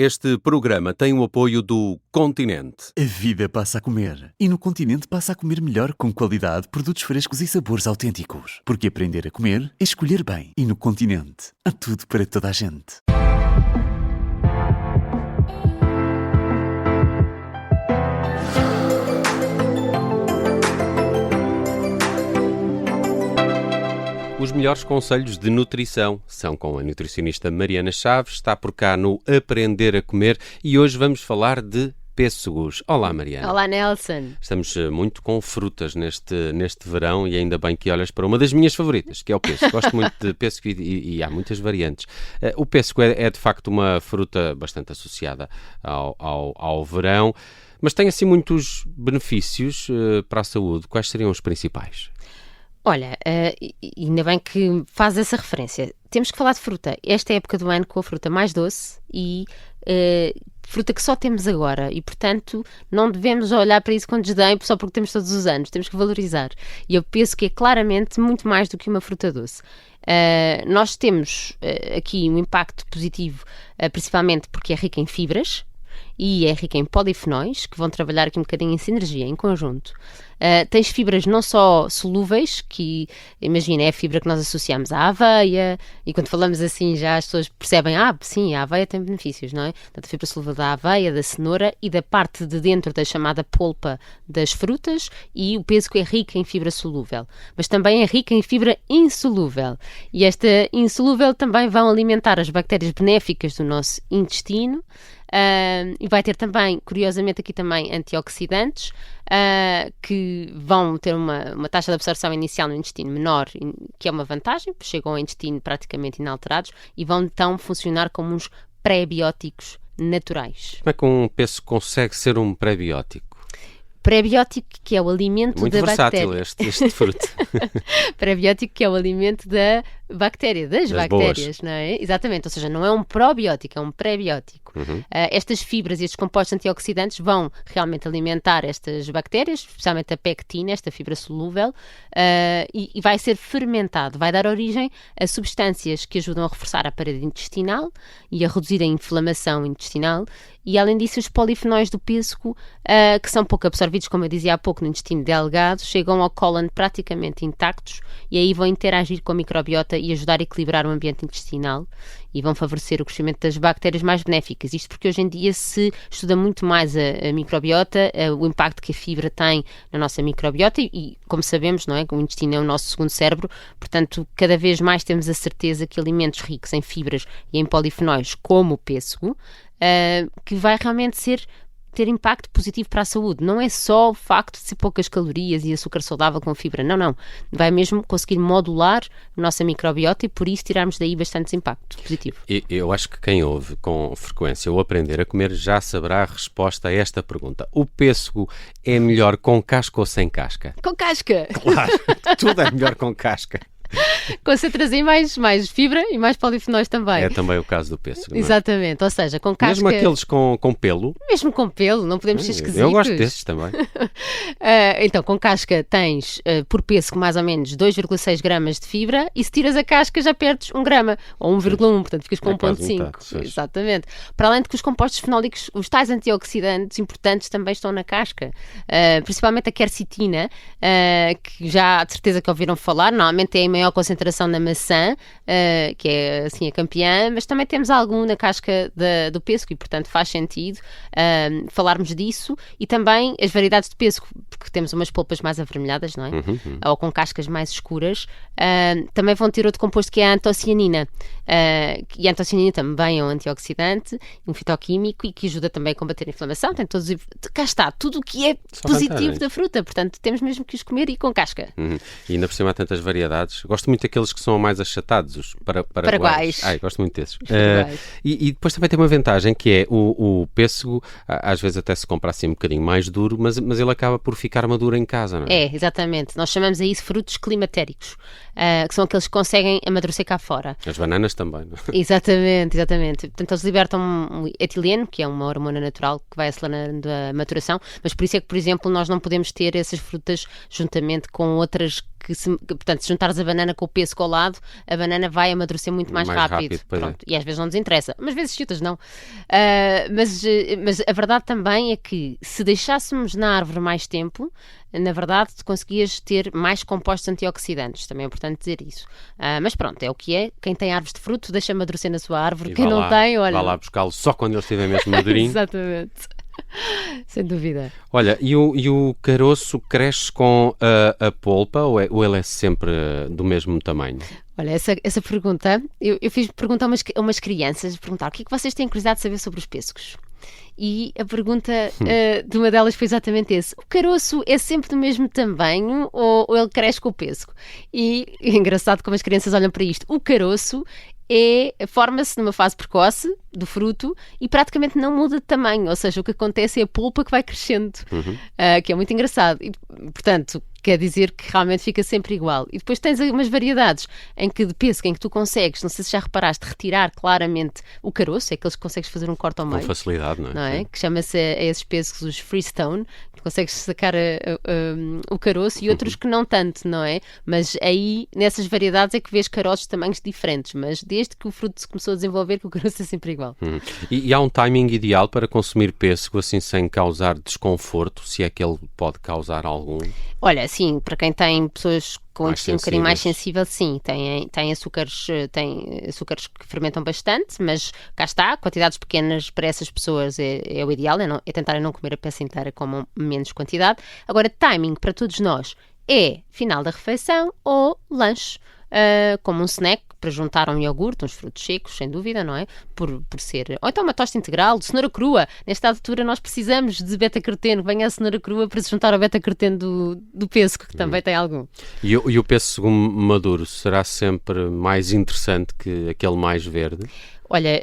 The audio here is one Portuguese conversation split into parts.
Este programa tem o apoio do Continente. A vida passa a comer. E no Continente passa a comer melhor, com qualidade, produtos frescos e sabores autênticos. Porque aprender a comer é escolher bem. E no Continente há tudo para toda a gente. Os melhores conselhos de nutrição são com a nutricionista Mariana Chaves, está por cá no Aprender a Comer e hoje vamos falar de pêssegos. Olá, Mariana. Olá, Nelson. Estamos muito com frutas neste verão e ainda bem que olhas para uma das minhas favoritas, que é o pêssego. Gosto muito de pêssego e há muitas variantes. O pêssego é de facto uma fruta bastante associada ao verão, mas tem assim muitos benefícios para a saúde. Quais seriam os principais? Olha, ainda bem que faz essa referência. Temos que falar de fruta. Esta é a época do ano com a fruta mais doce e fruta que só temos agora e, portanto, não devemos olhar para isso com desdém só porque temos todos os anos. Temos que valorizar. E eu penso que é claramente muito mais do que uma fruta doce. Nós temos aqui um impacto positivo, principalmente porque é rica em fibras e é rica em polifenóis, que vão trabalhar aqui um bocadinho em sinergia, em conjunto. Tens fibras não só solúveis, que, imagina, é a fibra que nós associamos à aveia, e quando falamos assim já as pessoas percebem, sim, a aveia tem benefícios, não é? Portanto, a fibra solúvel da aveia, da cenoura e da parte de dentro da chamada polpa das frutas, e o pêssego é rico em fibra solúvel, mas também é rico em fibra insolúvel, e esta insolúvel também vão alimentar as bactérias benéficas do nosso intestino, e vai ter também, curiosamente aqui também, antioxidantes, que vão ter uma taxa de absorção inicial no intestino menor, que é uma vantagem, porque chegam ao intestino praticamente inalterados e vão então funcionar como uns pré-bióticos naturais. Como é que um pêssego consegue ser um pré-biótico? Pré-biótico, que é o alimento muito da bactéria. Muito versátil este fruto. Pré-biótico, que é o alimento da bactéria, das bactérias, boas. Não é? Exatamente, ou seja, não é um probiótico, é um pré-biótico. Estas fibras e estes compostos antioxidantes vão realmente alimentar estas bactérias, especialmente a pectina, esta fibra solúvel, e vai ser fermentado, vai dar origem a substâncias que ajudam a reforçar a parede intestinal e a reduzir a inflamação intestinal. E, além disso, os polifenóis do pêssego, que são pouco absorvidos, como eu dizia há pouco, no intestino delgado, chegam ao cólon praticamente intactos e aí vão interagir com a microbiota e ajudar a equilibrar o ambiente intestinal e vão favorecer o crescimento das bactérias mais benéficas. Isto porque hoje em dia se estuda muito mais a microbiota, o impacto que a fibra tem na nossa microbiota e como sabemos, não é? O intestino é o nosso segundo cérebro, portanto, cada vez mais temos a certeza que alimentos ricos em fibras e em polifenóis, como o pêssego, que vai realmente ter impacto positivo para a saúde. Não é só o facto de ser poucas calorias e açúcar saudável com fibra, não. Vai mesmo conseguir modular a nossa microbiota e por isso tirarmos daí bastante impacto positivo. Eu acho que quem ouve com frequência o Aprender a Comer já saberá a resposta a esta pergunta. O pêssego é melhor com casca ou sem casca? Com casca! Claro, tudo é melhor com casca. Concentras em mais fibra e mais polifenóis também. É também o caso do pêssego, não é? Exatamente, ou seja, com casca... Mesmo aqueles com pelo? Mesmo com pelo, não podemos ser esquisitos. Eu gosto desses também. Então, com casca tens, por pêssego, mais ou menos 2,6 gramas de fibra e se tiras a casca já perdes 1 grama, ou 1,1, portanto ficas com 1,5. Exatamente. Para além de que os compostos fenólicos, os tais antioxidantes importantes também estão na casca. Principalmente a quercetina, que já de certeza que ouviram falar, normalmente é em maior concentração na maçã, que é assim a campeã, mas também temos algum na casca do pêssego e, portanto, faz sentido falarmos disso e também as variedades de pêssego, porque temos umas polpas mais avermelhadas, não é? Ou com cascas mais escuras, também vão ter outro composto que é a antocianina. E a antocianina também é um antioxidante, um fitoquímico e que ajuda também a combater a inflamação. Tem todos, cá está, tudo o que é positivo da fruta, portanto, temos mesmo que os comer e com casca. E ainda por cima há tantas variedades. Gosto muito daqueles que são mais achatados, os paraguaios. Gosto muito desses. E depois também tem uma vantagem que é o pêssego, às vezes até se compra assim um bocadinho mais duro, mas ele acaba por ficar maduro em casa, não é? É, exatamente. Nós chamamos a isso frutos climatéricos, que são aqueles que conseguem amadurecer cá fora. As bananas também, não é? Exatamente. Portanto, eles libertam etileno, que é uma hormona natural que vai acelerando a maturação, mas por isso é que, por exemplo, nós não podemos ter essas frutas juntamente com outras portanto, se juntares a banana com o pêssego ao lado, a banana vai amadurecer muito mais rápido. Pronto. E às vezes não nos interessa, mas às vezes outras não. Mas a verdade também é que se deixássemos na árvore mais tempo, na verdade, conseguias ter mais compostos antioxidantes. Também é importante dizer isso. Mas pronto, é o que é. Quem tem árvores de fruto, deixa amadurecer na sua árvore. Quem não tem, olha... Vá lá buscá-lo só quando ele estiver mesmo madurinho. Exatamente. Sem dúvida. Olha, e o caroço cresce com a polpa ou ele é sempre do mesmo tamanho? Olha, essa pergunta, eu fiz pergunta a umas crianças, perguntar o que é que vocês têm curiosidade de saber sobre os pêssegos? E a pergunta de uma delas foi exatamente esse. O caroço é sempre do mesmo tamanho ou ele cresce com o pêssego? E é engraçado como as crianças olham para isto. O caroço forma-se numa fase precoce do fruto e praticamente não muda de tamanho, ou seja, o que acontece é a polpa que vai crescendo, que é muito engraçado. E, portanto, quer dizer que realmente fica sempre igual. E depois tens umas variedades de pêssego em que tu consegues, não sei se já reparaste, retirar claramente o caroço, é aqueles que consegues fazer um corte ao meio. Com facilidade, não é? Que chama-se a esses pêssegos os freestone, que consegues sacar o caroço, e outros que não tanto, não é? Mas aí, nessas variedades é que vês caroços de tamanhos diferentes, mas desde que o fruto se começou a desenvolver, que o caroço é sempre igual. E há um timing ideal para consumir pêssego assim sem causar desconforto, se é que ele pode causar algum? Olha, sim, para quem tem pessoas com um intestino um bocadinho mais sensível, sim, tem açúcares que fermentam bastante, mas cá está, quantidades pequenas para essas pessoas é o ideal, é tentarem não comer a peça inteira com menos quantidade. Agora, timing para todos nós é final da refeição ou lanche. Como um snack para juntar um iogurte, uns frutos secos, sem dúvida, não é? Por ser. Ou então uma tosta integral, de cenoura crua. Nesta altura nós precisamos de beta-caroteno, venha a cenoura crua para se juntar ao beta-caroteno do pêssego, que também tem algum. E o pêssego maduro será sempre mais interessante que aquele mais verde? Olha,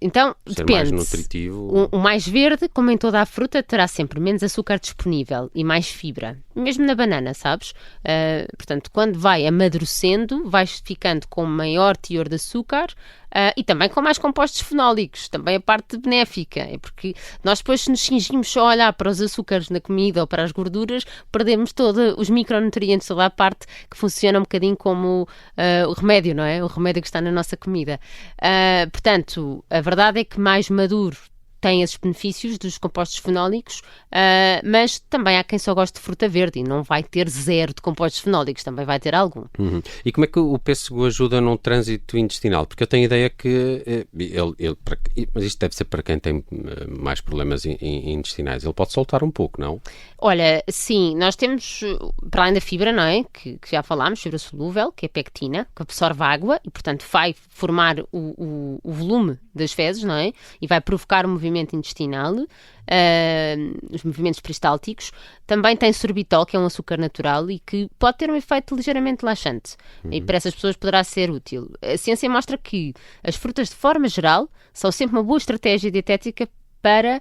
então ser depende. Mais nutritivo. O mais verde, como em toda a fruta, terá sempre menos açúcar disponível e mais fibra. Mesmo na banana, sabes? Portanto, quando vai amadurecendo, vais ficando com maior teor de açúcar e também com mais compostos fenólicos. Também a parte benéfica. É porque nós depois, se nos cingimos só a olhar para os açúcares na comida ou para as gorduras, perdemos todos os micronutrientes, toda a parte que funciona um bocadinho como o remédio, não é? O remédio que está na nossa comida. Portanto, a verdade é que mais maduro tem esses benefícios dos compostos fenólicos, mas também há quem só goste de fruta verde e não vai ter zero de compostos fenólicos, também vai ter algum. E como é que o pêssego ajuda no trânsito intestinal? Porque eu tenho a ideia que mas isto deve ser para quem tem mais problemas intestinais, ele pode soltar um pouco, não? Olha, sim, nós temos, para além da fibra, não é? Que já falámos, fibra solúvel, que é a pectina, que absorve água e, portanto, vai formar o volume das fezes, não é? E vai provocar o movimento intestinal, os movimentos peristálticos. Também tem sorbitol, que é um açúcar natural e que pode ter um efeito ligeiramente relaxante. E para essas pessoas poderá ser útil. A ciência mostra que as frutas, de forma geral, são sempre uma boa estratégia dietética para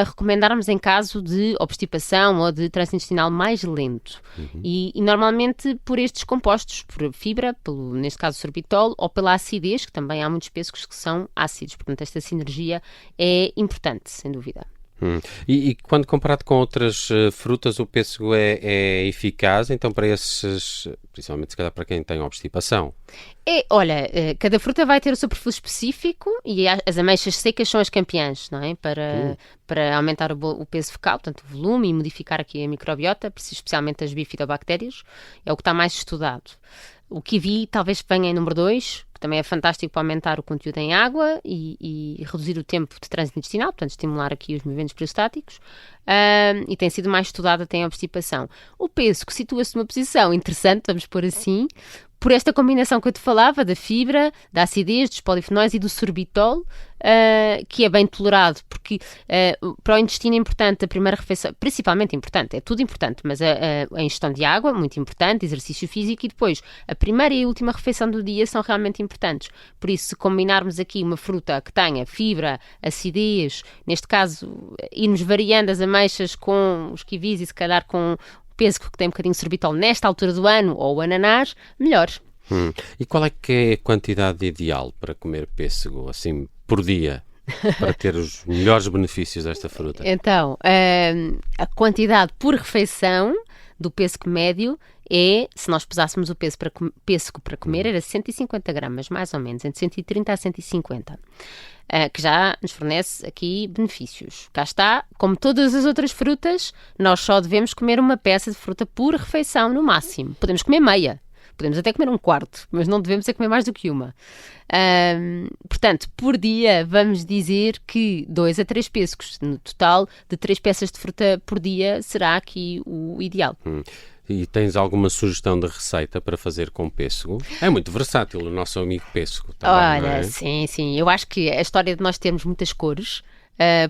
recomendarmos em caso de obstipação ou de trânsito intestinal mais lento. E normalmente por estes compostos, por fibra, neste caso sorbitol, ou pela acidez, que também há muitos pêssegos que são ácidos. Portanto, esta sinergia é importante, sem dúvida. E quando comparado com outras frutas, o pêssego é eficaz, então para esses, principalmente se calhar para quem tem obstipação? Olha, cada fruta vai ter o seu perfil específico e as ameixas secas são as campeãs, não é? Para aumentar o peso fecal, portanto o volume e modificar aqui a microbiota, especialmente as bifidobactérias, é o que está mais estudado. O kiwi talvez venha em número 2, que também é fantástico para aumentar o conteúdo em água e reduzir o tempo de trânsito intestinal, portanto estimular aqui os movimentos peristáticos, e tem sido mais estudado até em obstipação. O pêssego situa-se numa posição interessante, vamos pôr assim, por esta combinação que eu te falava, da fibra, da acidez, dos polifenóis e do sorbitol, que é bem tolerado, porque para o intestino é importante a primeira refeição, principalmente importante, é tudo importante, mas a ingestão de água, muito importante, exercício físico, e depois a primeira e a última refeição do dia são realmente importantes. Por isso, se combinarmos aqui uma fruta que tenha fibra, acidez, neste caso, irmos variando as ameixas com os kiwis e se calhar com pêssego que tem um bocadinho de sorbitol nesta altura do ano, ou o ananás, melhor. E qual é que é a quantidade ideal para comer pêssego, assim, por dia, para ter os melhores benefícios desta fruta? Então, a quantidade por refeição do pêssego médio é, se nós pesássemos o pêssego para comer, era 150 gramas, mais ou menos, entre 130 a 150. Que já nos fornece aqui benefícios. Cá está, como todas as outras frutas, nós só devemos comer uma peça de fruta por refeição, no máximo. Podemos comer meia, podemos até comer um quarto, mas não devemos comer mais do que uma. Portanto, por dia, vamos dizer que 2 a 3 pêssegos, no total de 3 peças de fruta por dia, será aqui o ideal. E tens alguma sugestão de receita para fazer com pêssego? É muito versátil o nosso amigo pêssego. Olha, não é? sim. Eu acho que a história de nós termos muitas cores,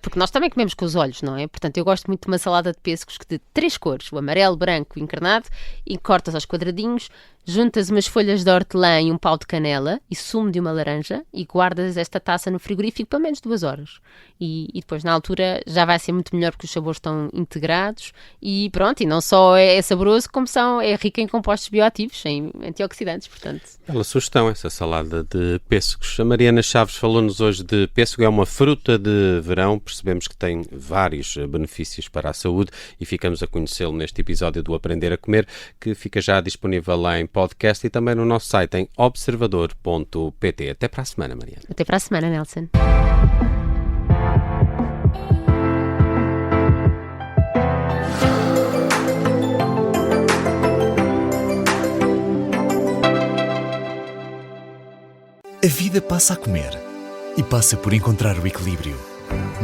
porque nós também comemos com os olhos, não é? Portanto, eu gosto muito de uma salada de pêssegos de 3 cores, o amarelo, branco e encarnado, e cortas aos quadradinhos, juntas umas folhas de hortelã e um pau de canela e sumo de uma laranja e guardas esta taça no frigorífico pelo menos 2 horas. E depois, na altura, já vai ser muito melhor porque os sabores estão integrados e pronto, e não só é saboroso, como é rico em compostos bioativos, em antioxidantes, portanto. Bela sugestão, essa salada de pêssegos. A Mariana Chaves falou-nos hoje de pêssego, é uma fruta de verão, percebemos que tem vários benefícios para a saúde e ficamos a conhecê-lo neste episódio do Aprender a Comer, que fica já disponível lá em podcast e também no nosso site em observador.pt. Até para a semana, Mariana. Até para a semana, Nelson. A vida passa a comer e passa por encontrar o equilíbrio.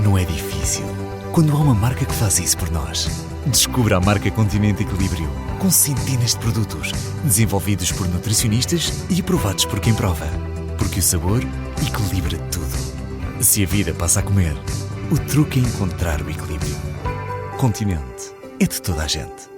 Não é difícil quando há uma marca que faz isso por nós. Descubra a marca Continente Equilíbrio, com centenas de produtos, desenvolvidos por nutricionistas e aprovados por quem prova. Porque o sabor equilibra tudo. Se a vida passa a comer, o truque é encontrar o equilíbrio. Continente é de toda a gente.